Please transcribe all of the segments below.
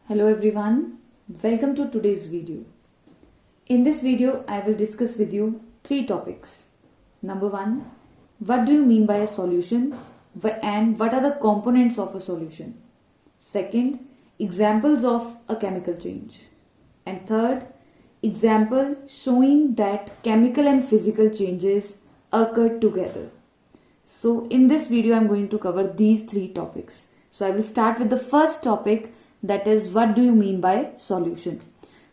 Hello everyone, welcome to today's video. In this video, I will discuss with you three topics. Number one, what do you mean by a solution and what are the components of a solution? Second, examples of a chemical change. And third, example showing that chemical and physical changes occur together. So in this video, I am going to cover these three topics. So I will start with the first topic, that is, what do you mean by solution?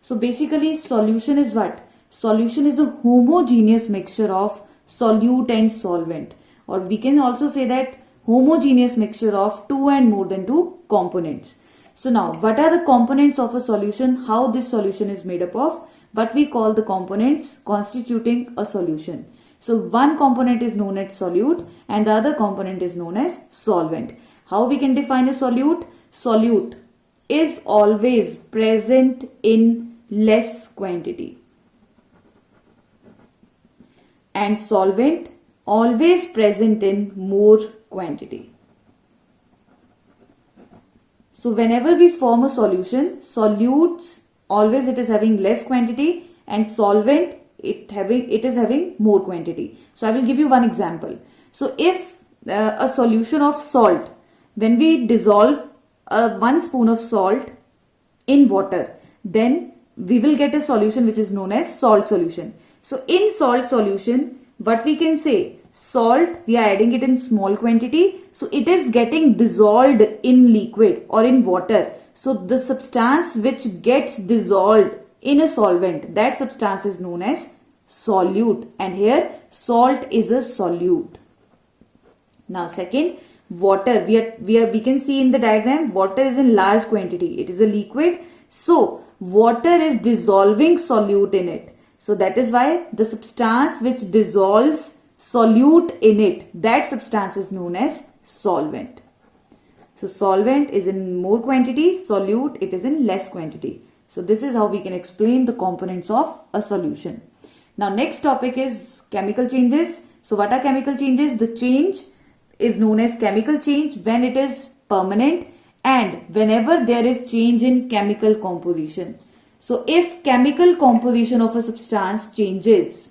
So basically, solution is what? Solution is a homogeneous mixture of solute and solvent, or we can also say that homogeneous mixture of two and more than two components. So now, what are the components of a solution? How this solution is made up of? What we call the components constituting a solution. So one component is known as solute and the other component is known as solvent. How we can define a solute? Solute is always present in less quantity and solvent always present in more quantity. So whenever we form a solution, solutes always it is having less quantity and solvent it is having more quantity. So I will give you one example. So if a solution of salt, when we dissolve 1 spoon of salt in water, then we will get a solution which is known as salt solution. So in salt solution, what we can say, salt, we are adding it in small quantity, so it is getting dissolved in liquid or in water. So the substance which gets dissolved in a solvent, that substance is known as solute, and here salt is a solute. Now second, water, we can see in the diagram, water is in large quantity, it is a liquid, so water is dissolving solute in it. So that is why the substance which dissolves solute in it, that substance is known as solvent. So solvent is in more quantity, solute it is in less quantity. So this is how we can explain the components of a solution. Now next topic is chemical changes. So what are chemical changes? The change is known as chemical change when it is permanent and whenever there is change in chemical composition. So if chemical composition of a substance changes,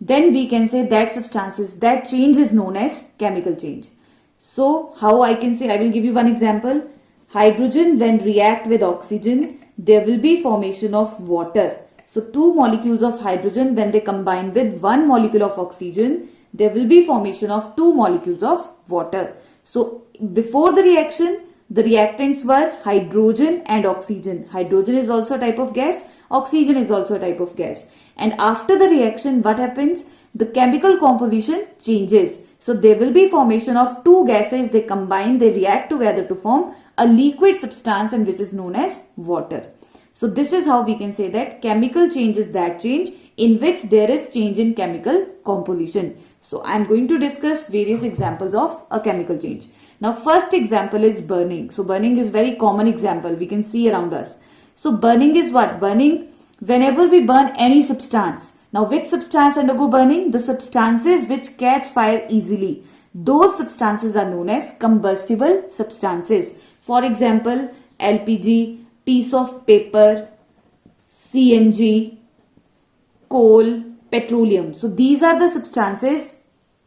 then we can say that change is known as chemical change. So how I can say, I will give you one example. Hydrogen when react with oxygen, there will be formation of water. So two molecules of hydrogen when they combine with one molecule of oxygen, there will be formation of two molecules of water. So before the reaction, the reactants were hydrogen and oxygen. Hydrogen is also a type of gas, oxygen is also a type of gas. And after the reaction, what happens? The chemical composition changes. So there will be formation of two gases, they combine, they react together to form a liquid substance and which is known as water. So this is how we can say that chemical change is that change in which there is change in chemical composition. So I am going to discuss various examples of a chemical change. Now first example is burning. So burning is very common example we can see around us. So burning is what? Burning, whenever we burn any substance. Now which substance undergo burning? The substances which catch fire easily. Those substances are known as combustible substances. For example, LPG, piece of paper, CNG, coal, petroleum. So these are the substances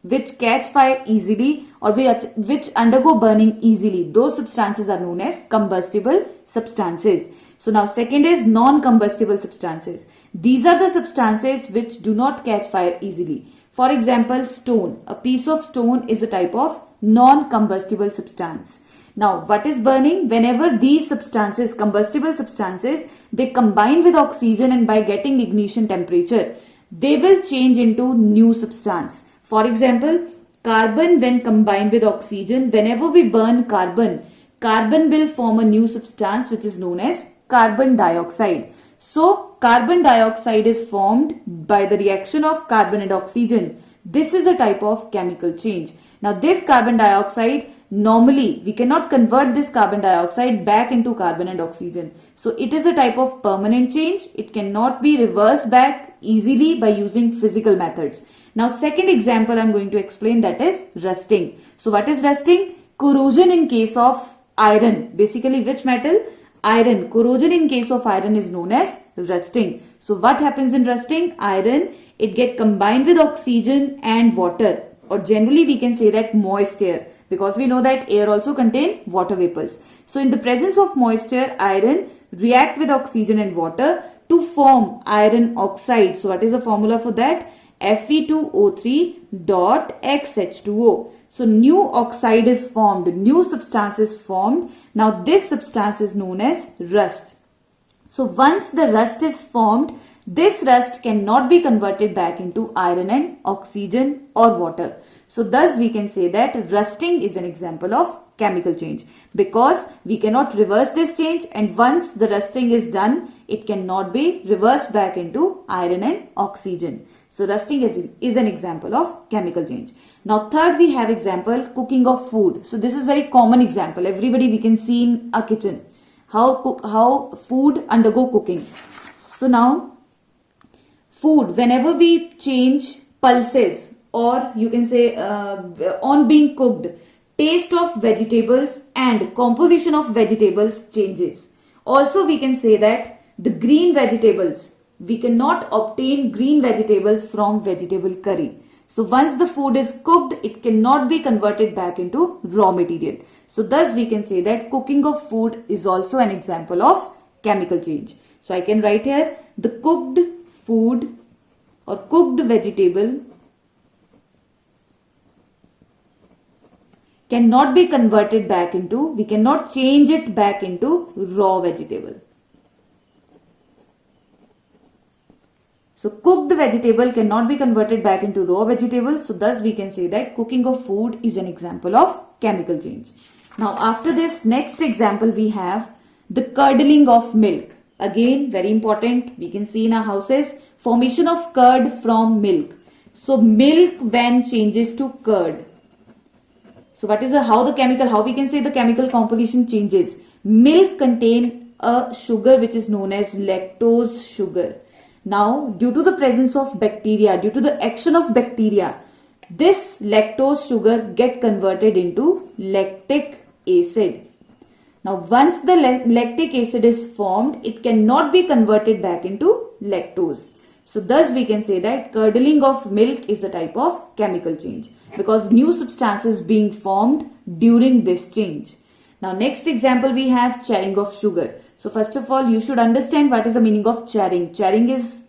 which catch fire easily or which undergo burning easily. Those substances are known as combustible substances. So now second is non-combustible substances. These are the substances which do not catch fire easily. For example, stone. A piece of stone is a type of non-combustible substance. Now what is burning? Whenever these substances, combustible substances, they combine with oxygen and by getting ignition temperature, they will change into new substance. For example, carbon when combined with oxygen, whenever we burn carbon, carbon will form a new substance which is known as carbon dioxide. So carbon dioxide is formed by the reaction of carbon and oxygen. This is a type of chemical change. Now this carbon dioxide, normally we cannot convert this carbon dioxide back into carbon and oxygen. So it is a type of permanent change. It cannot be reversed back easily by using physical methods. Now second example I am going to explain, that is rusting. So what is rusting? Corrosion in case of iron. Basically, which metal? Iron. Corrosion in case of iron is known as rusting. So what happens in rusting? Iron, it get combined with oxygen and water, or generally we can say that moist air, because we know that air also contain water vapors. So in the presence of moist air, iron react with oxygen and water to form iron oxide. So what is the formula for that? Fe2O3.XH2O. So new oxide is formed, new substance is formed. Now this substance is known as rust. So once the rust is formed, this rust cannot be converted back into iron and oxygen or water. So thus we can say that rusting is an example of chemical change, because we cannot reverse this change, and once the rusting is done, it cannot be reversed back into iron and oxygen. So rusting is an example of chemical change. Now third we have example, cooking of food. So this is very common example. Everybody we can see in a kitchen how food undergo cooking. So now food, whenever we change pulses, or you can say on being cooked, taste of vegetables and composition of vegetables changes. Also we can say that the green vegetables, we cannot obtain green vegetables from vegetable curry. So once the food is cooked, it cannot be converted back into raw material. So thus we can say that cooking of food is also an example of chemical change. So I can write here, the cooked food or cooked vegetable cannot be converted back into, we cannot change it back into raw vegetable. So cooked vegetable cannot be converted back into raw vegetable. So thus we can say that cooking of food is an example of chemical change. Now after this, next example we have the curdling of milk. Again, very important. We can see in our houses, formation of curd from milk. So milk when changes to curd. So what is how we can say the chemical composition changes. Milk contain a sugar which is known as lactose sugar. Now, due to the presence of bacteria, due to the action of bacteria, this lactose sugar get converted into lactic acid. Now, once the lactic acid is formed, it cannot be converted back into lactose. So, thus we can say that curdling of milk is a type of chemical change, because new substances being formed during this change. Now, next example we have charring of sugar. So first of all, you should understand what is the meaning of charring. Charring is,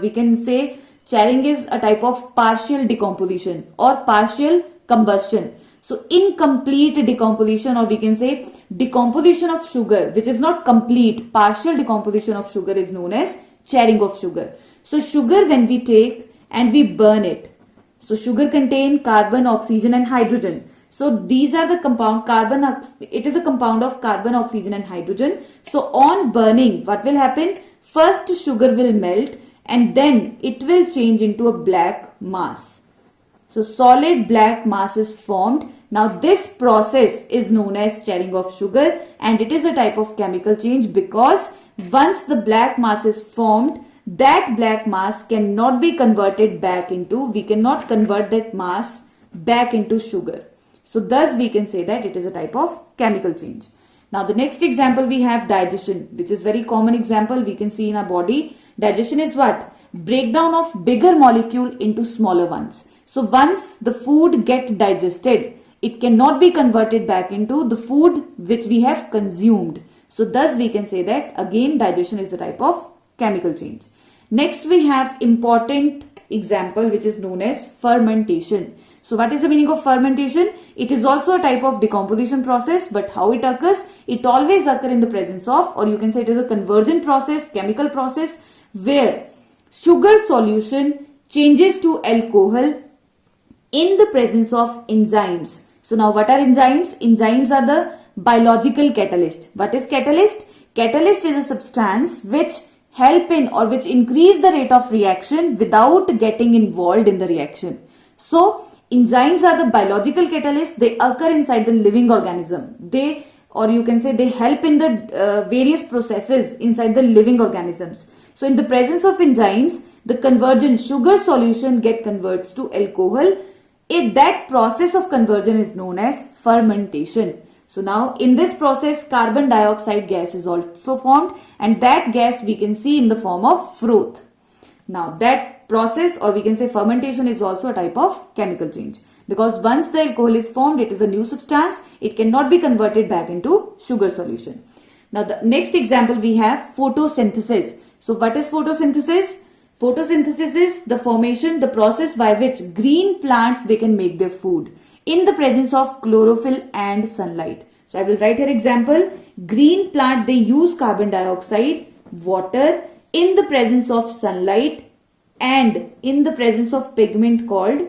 we can say, charring is a type of partial decomposition or partial combustion. So incomplete decomposition, or we can say decomposition of sugar, which is not complete, partial decomposition of sugar is known as charring of sugar. So sugar when we take and we burn it, so sugar contain carbon, oxygen and hydrogen. So these are the compound it is a compound of carbon, oxygen and hydrogen. So on burning, what will happen? First sugar will melt and then it will change into a black mass. So solid black mass is formed. Now this process is known as charring of sugar, and it is a type of chemical change, because once the black mass is formed, that black mass cannot be converted back into, we cannot convert that mass back into sugar. So thus we can say that it is a type of chemical change. Now the next example we have digestion, which is very common example we can see in our body. Digestion is what? Breakdown of bigger molecule into smaller ones. So once the food get digested, it cannot be converted back into the food which we have consumed. So thus we can say that again digestion is a type of chemical change. Next we have important example which is known as fermentation. So what is the meaning of fermentation? It is also a type of decomposition process, but how it occurs? It always occurs in the presence of, or you can say it is a conversion process, chemical process, where sugar solution changes to alcohol in the presence of enzymes. So now what are enzymes? Enzymes are the biological catalyst. What is catalyst? Catalyst is a substance which help in or which increase the rate of reaction without getting involved in the reaction. So enzymes are the biological catalysts. They occur inside the living organism. They, or you can say, they help in the various processes inside the living organisms. So in the presence of enzymes, the conversion sugar solution get converts to alcohol. That process of conversion is known as fermentation. So now in this process, carbon dioxide gas is also formed, and that gas we can see in the form of froth. Now that process, or we can say fermentation, is also a type of chemical change, because once the alcohol is formed, it is a new substance. It cannot be converted back into sugar solution. Now the next example we have photosynthesis. So what is photosynthesis? Photosynthesis is the formation, the process by which green plants, they can make their food in the presence of chlorophyll and sunlight. So I will write here example. Green plant, they use carbon dioxide, water in the presence of sunlight and in the presence of pigment called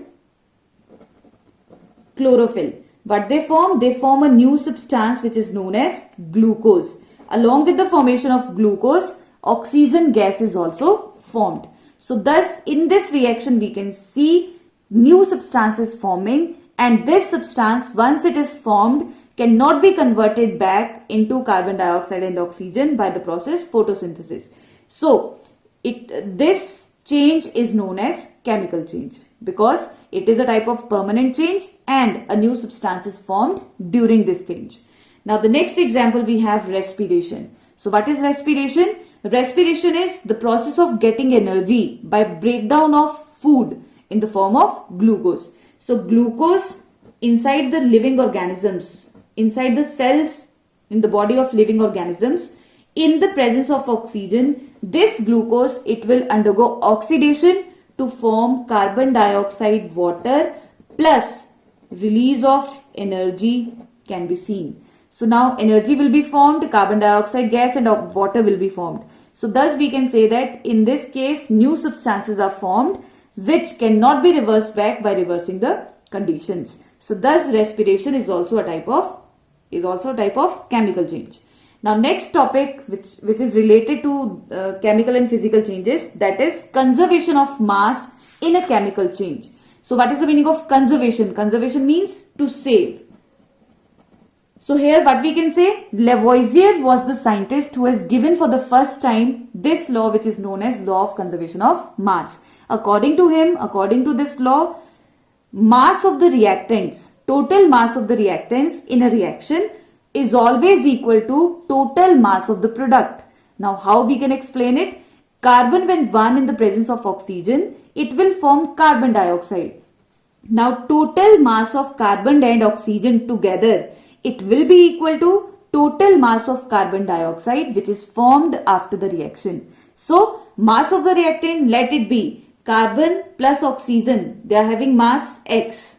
chlorophyll. What they form? They form a new substance which is known as glucose. Along with the formation of glucose, oxygen gas is also formed. So thus in this reaction we can see new substances forming, and this substance, once it is formed, cannot be converted back into carbon dioxide and oxygen by the process photosynthesis. So this change is known as chemical change, because it is a type of permanent change and a new substance is formed during this change. Now the next example we have respiration. So what is respiration? Respiration is the process of getting energy by breakdown of food in the form of glucose. So glucose inside the living organisms, inside the cells in the body of living organisms, in the presence of oxygen, this glucose, it will undergo oxidation to form carbon dioxide, water, plus release of energy can be seen. So now energy will be formed, carbon dioxide gas and water will be formed. So thus we can say that in this case new substances are formed which cannot be reversed back by reversing the conditions. So thus respiration is also a type of chemical change. Now next topic which is related to chemical and physical changes, that is conservation of mass in a chemical change. So what is the meaning of conservation? Conservation means to save. So here what we can say, Lavoisier was the scientist who has given for the first time this law which is known as law of conservation of mass. According to him, according to this law, mass of the reactants, total mass of the reactants in a reaction is always equal to total mass of the product. Now how we can explain it? Carbon, when one in the presence of oxygen, it will form carbon dioxide. Now total mass of carbon and oxygen together, it will be equal to total mass of carbon dioxide which is formed after the reaction. So mass of the reactant, let it be carbon plus oxygen, they are having mass X.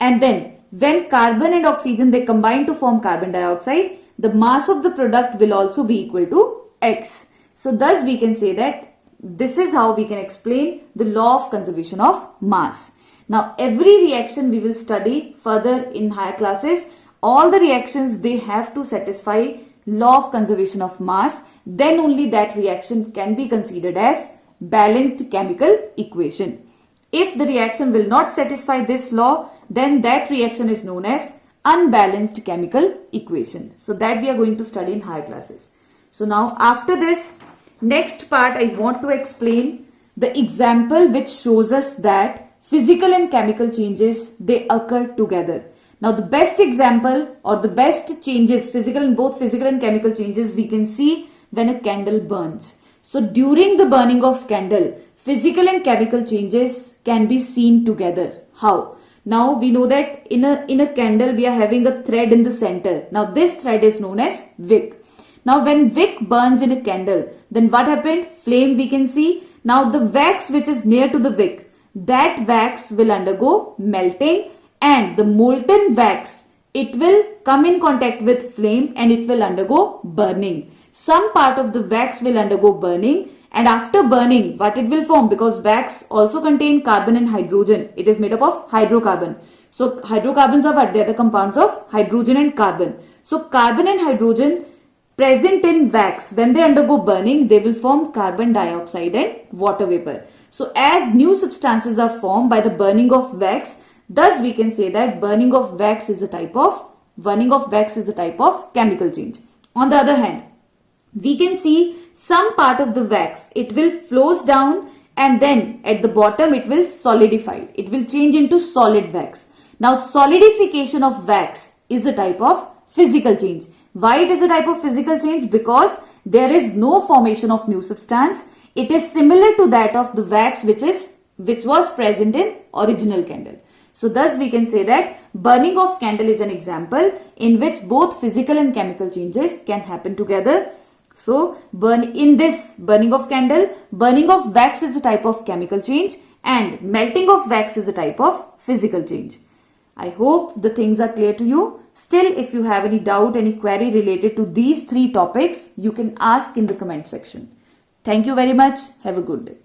And then when carbon and oxygen, they combine to form carbon dioxide, the mass of the product will also be equal to X. So thus we can say that this is how we can explain the law of conservation of mass. Now every reaction we will study further in higher classes. All the reactions, they have to satisfy law of conservation of mass. Then only that reaction can be considered as balanced chemical equation. If the reaction will not satisfy this law, then that reaction is known as unbalanced chemical equation. So that we are going to study in higher classes. So now after this, next part I want to explain the example which shows us that physical and chemical changes, they occur together. Now the best example or the best changes, both physical and chemical changes, we can see when a candle burns. So during the burning of candle, physical and chemical changes can be seen together. How? Now we know that in a candle we are having a thread in the center. Now this thread is known as wick. Now when wick burns in a candle, then what happened? Flame we can see. Now the wax which is near to the wick, that wax will undergo melting, and the molten wax, it will come in contact with flame and it will undergo burning. Some part of the wax will undergo burning, and after burning, what it will form, because wax also contain carbon and hydrogen, it is made up of hydrocarbon. So hydrocarbons are what? They are the compounds of hydrogen and carbon. So carbon and hydrogen present in wax, when they undergo burning, they will form carbon dioxide and water vapor. So as new substances are formed by the burning of wax, thus we can say that burning of wax is a type of chemical change. On the other hand, we can see some part of the wax, it will flows down and then at the bottom it will solidify. It will change into solid wax. Now solidification of wax is a type of physical change. Why it is a type of physical change? Because there is no formation of new substance. It is similar to that of the wax which was present in original candle. So thus we can say that burning of candle is an example in which both physical and chemical changes can happen together. So in this burning of candle, burning of wax is a type of chemical change and melting of wax is a type of physical change. I hope the things are clear to you. Still, if you have any doubt, any query related to these three topics, you can ask in the comment section. Thank you very much. Have a good day.